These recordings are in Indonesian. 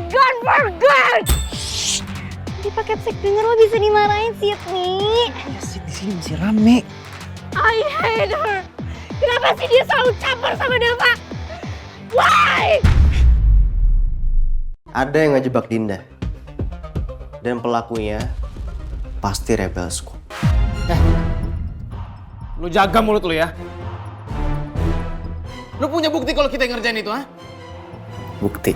forget. Dia pakai psek denger lo bisa dimarahin Sydney. Ya sih di sini masih rame. I hate her. Kenapa sih dia selalu campur sama Dava? Why? Ada yang ngejebak Dinda. Dan pelakunya pasti Rebel Squad. Lu jaga mulut lu ya. Lu punya bukti kalau kita yang ngerjain itu, ha? Bukti.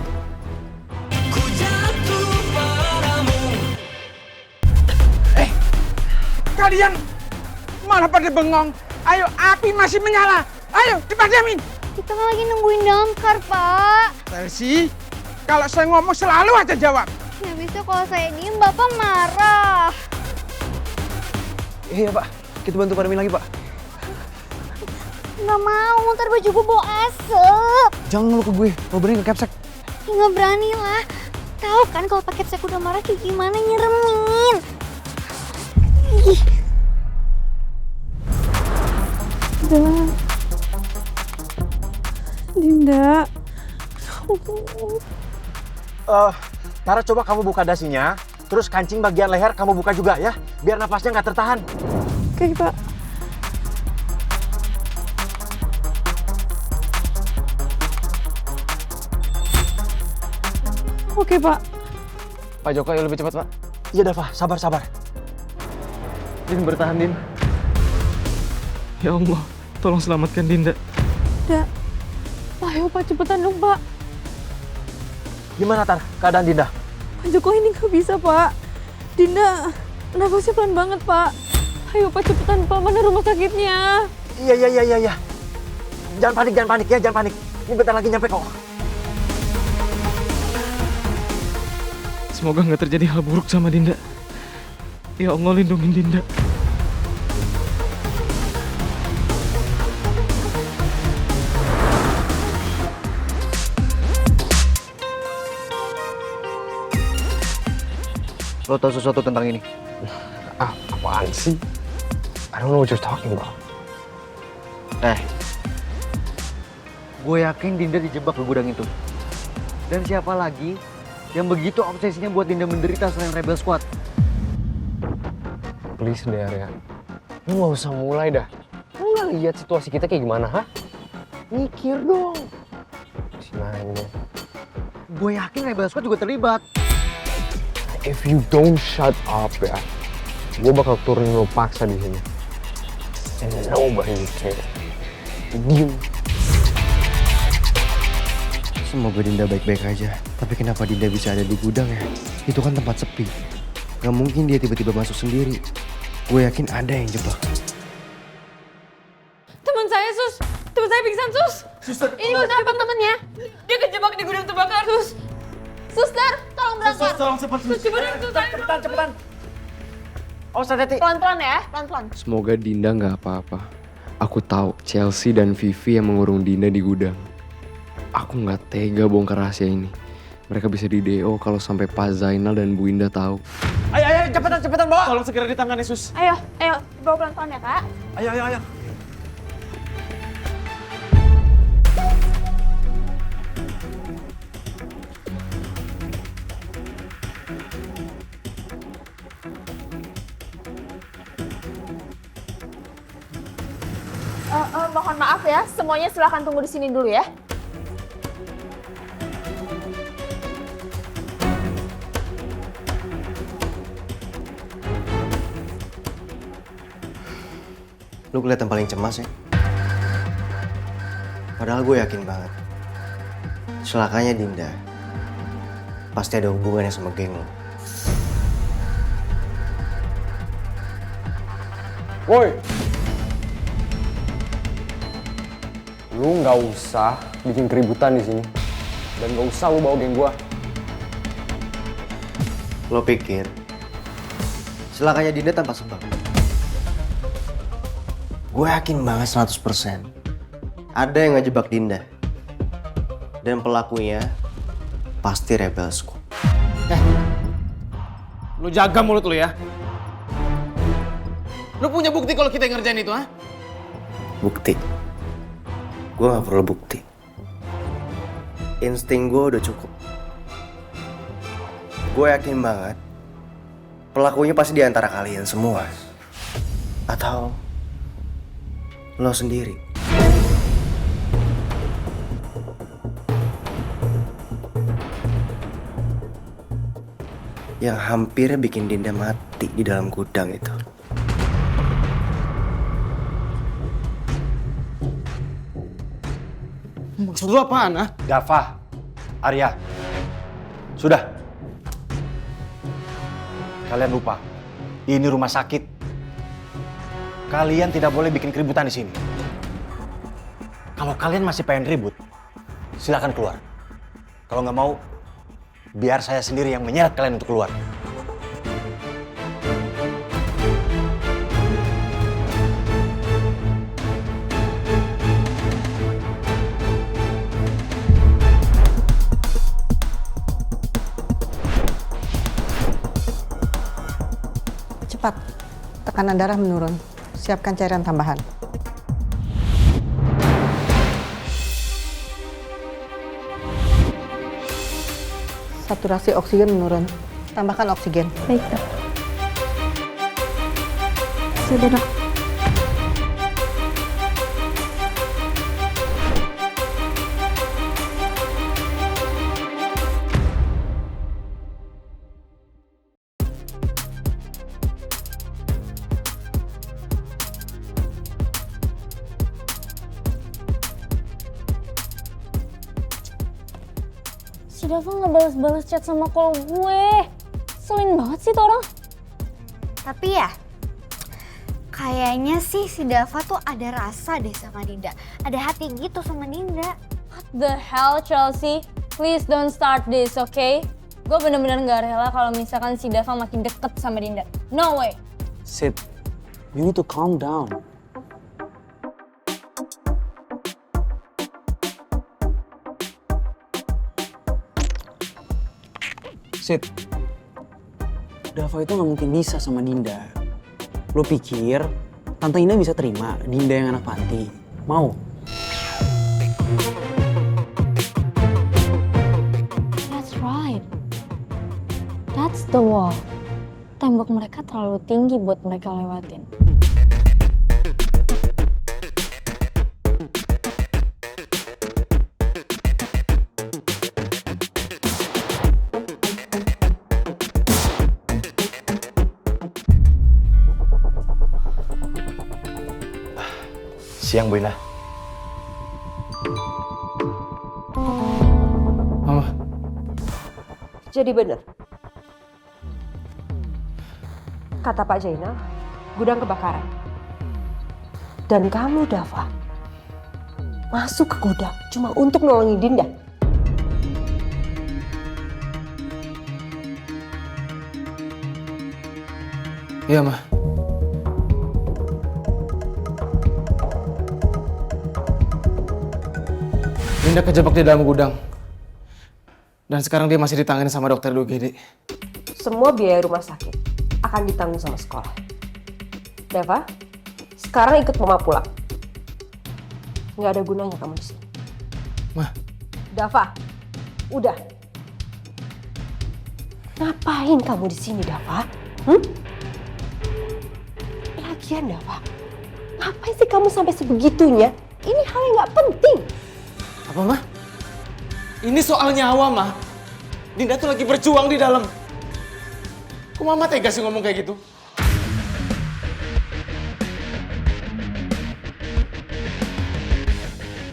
Kalian malah pada bengong. Ayo, api masih menyala. Ayo, dipadamin. Kita kan lagi nungguin damkar, Pak. Chelsea, kalau saya ngomong selalu aja jawab. Nggak bisa kalau saya diem, Bapak marah. Iya Pak, kita bantu padamin lagi Pak. Nggak mau, ntar baju gue bau asap. Jangan ngeluh ke gue, lo berani ke capsek. Ya nggak berani lah. Tahu kan kalau pakai psek udah marah kayak gimana nyeremin. Ih. Dinda. Tara coba kamu buka dasinya, terus kancing bagian leher kamu buka juga ya, biar napasnya nggak tertahan. Oke, Pak. Oke, Pak. Pak Joko, ayo lebih cepat Pak. Iya Dava, sabar. Din, bertahan Din. Ya Allah, tolong selamatkan Dinda. Dinda. Ayo, Pak, cepetan dong, Pak. Gimana Tar, keadaan Dinda? Pak Joko ini nggak bisa, Pak. Dinda, nafasnya pelan banget, Pak. Ayo, Pak, cepetan, Pak. Mana rumah sakitnya? Iya. Jangan panik ya, jangan panik. Ini bentar lagi nyampe kok. Semoga nggak terjadi hal buruk sama Dinda. Ya Allah, lindungin Dinda. Lo tau sesuatu tentang ini? Apaan sih? I don't know what you're talking about. Gue yakin Dinda dijebak ke gudang itu. Dan siapa lagi yang begitu obsesinya buat Dinda menderita selain Rebel Squad? Please deh Arya, lu nggak usah mulai dah. Lu nggak lihat situasi kita kayak gimana, ha? Mikir dong. Si nanya. Gue yakin Rebel Squad juga terlibat. If you don't shut up ya, gue bakal turunin lo paksa di sini. And nobody care. Diem. Semoga Dinda baik-baik aja. Tapi kenapa Dinda bisa ada di gudang ya? Itu kan tempat sepi. Gak mungkin dia tiba-tiba masuk sendiri. Gue yakin ada yang jebak. Teman saya, Sus. Teman saya pingsan, Sus. Suster. Ini kenapa temennya? Dia kejebak di gudang terbakar, Sus. Suster, tolong berangkat. Tolong cepat. Sus, cepetan. Oh, hati-hati. Pelan-pelan ya, pelan-pelan. Semoga Dinda nggak apa-apa. Aku tahu Chelsea dan Vivi yang mengurung Dinda di gudang. Aku nggak tega bongkar rahasia ini. Mereka bisa di DO kalau sampai Pak Zainal dan Bu Indah tahu. Ayo, cepetan bawa. Tolong segera ditangani, Sus. Ayo, bawa pelan-pelan ya, Kak. Ayo. Mohon maaf ya, semuanya silakan tunggu di sini dulu ya. Lu kelihatan paling cemas ya. Padahal gue yakin banget. Celakanya Dinda pasti ada hubungannya sama geng lo. Woi. Lu nggak usah bikin keributan di sini. Dan nggak usah lu bawa geng gua. Lo pikir celakanya Dinda tanpa sebab? Gue yakin banget 100% ada yang ngejebak Dinda. Dan pelakunya pasti Rebel Squad. Lu jaga mulut lu ya. Lu punya bukti kalau kita yang ngerjain itu, ha? Bukti? Gue gak perlu bukti. Insting gue udah cukup. gue yakin banget pelakunya pasti di antara kalian semua. Atau lo sendiri. Yang hampir bikin Dinda mati di dalam gudang itu. Maksud lu apaan, ah? Dava, Arya, sudah. Kalian lupa, ini rumah sakit. Kalian tidak boleh bikin keributan di sini. Kalau kalian masih pengen ribut, silakan keluar. Kalau nggak mau, biar saya sendiri yang menyeret kalian untuk keluar. Cepat, tekanan darah menurun. Siapkan cairan tambahan. Saturasi oksigen menurun. Tambahkan oksigen. Baik, Dok. Sudah, Dok. Si Dava nggak balas-balas chat sama call gue. Selin banget sih tuh orang. Tapi ya, kayaknya sih si Dava tuh ada rasa deh sama Dinda. Ada hati gitu sama Dinda. What the hell, Chelsea? Please don't start this, okay? Gue bener-bener gak rela kalau misalkan si Dava makin deket sama Dinda. No way. Sid, you need to calm down. Sid, Dava itu nggak mungkin bisa sama Dinda. Lo pikir Tante Ina bisa terima Dinda yang anak panti? Mau? That's right. That's the wall. Tembok mereka terlalu tinggi buat mereka lewatin. Siang, Bu Ina. Mama, Jadi benar. Kata Pak Zainal, gudang kebakaran. Dan kamu, Dava, masuk ke gudang cuma untuk nolongin Dinda. iya Ma. Dinda kejebak di dalam gudang. Dan sekarang dia masih ditangani sama dokter di UGD. Semua biaya rumah sakit akan ditanggung sama sekolah. Dava, sekarang ikut Mama pulang. Nggak ada gunanya kamu di sini. Ma. Dava, udah. Ngapain kamu di sini, Dava? Lagian, Dava, ngapain sih kamu sampai sebegitunya? Ini hal yang nggak penting. Apa, Ma? Ini soal nyawa, Ma. Dinda tuh lagi berjuang di dalam. Kok Mama tega sih ngomong kayak gitu?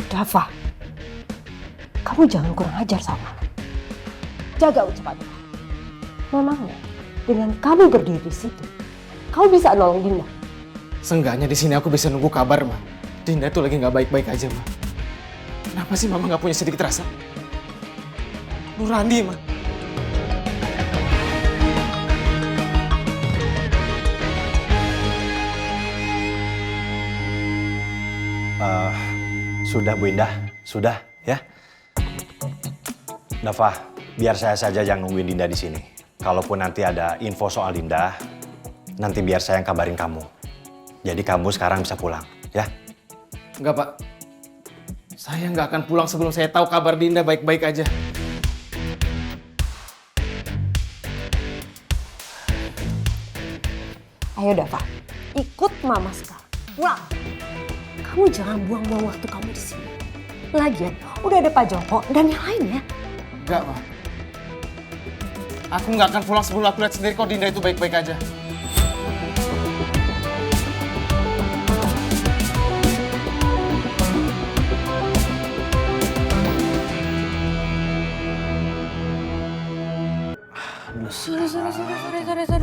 Dava, kamu jangan kurang ajar sama Mama. Jaga ucapanmu. Memangnya dengan kamu berdiri di situ, kamu bisa nolong Dinda? Seenggaknya di sini aku bisa nunggu kabar, Ma. Dinda tuh lagi nggak baik-baik aja, Ma. Kenapa sih Mama nggak punya sedikit rasa? Nurani, Ma. Sudah, Bu Indah. Sudah, ya. Dava, biar saya saja yang nungguin Dinda di sini. Kalaupun nanti ada info soal Dinda, nanti biar saya yang kabarin kamu. Jadi kamu sekarang bisa pulang, ya? Enggak, Pak. Saya nggak akan pulang sebelum saya tahu kabar Dinda baik-baik aja. Ayo Dava, ikut mama sekarang. Pulang. Kamu jangan buang-buang waktu kamu di sini. Lagian, udah ada Pak Joko dan yang lainnya. Enggak, Ma. Aku nggak akan pulang sebelum aku lihat sendiri kok Dinda itu baik-baik aja.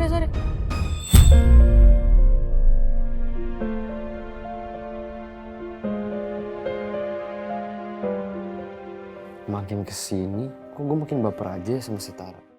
Sorry. Makin kesini, kok gue makin baper aja sama si Tara.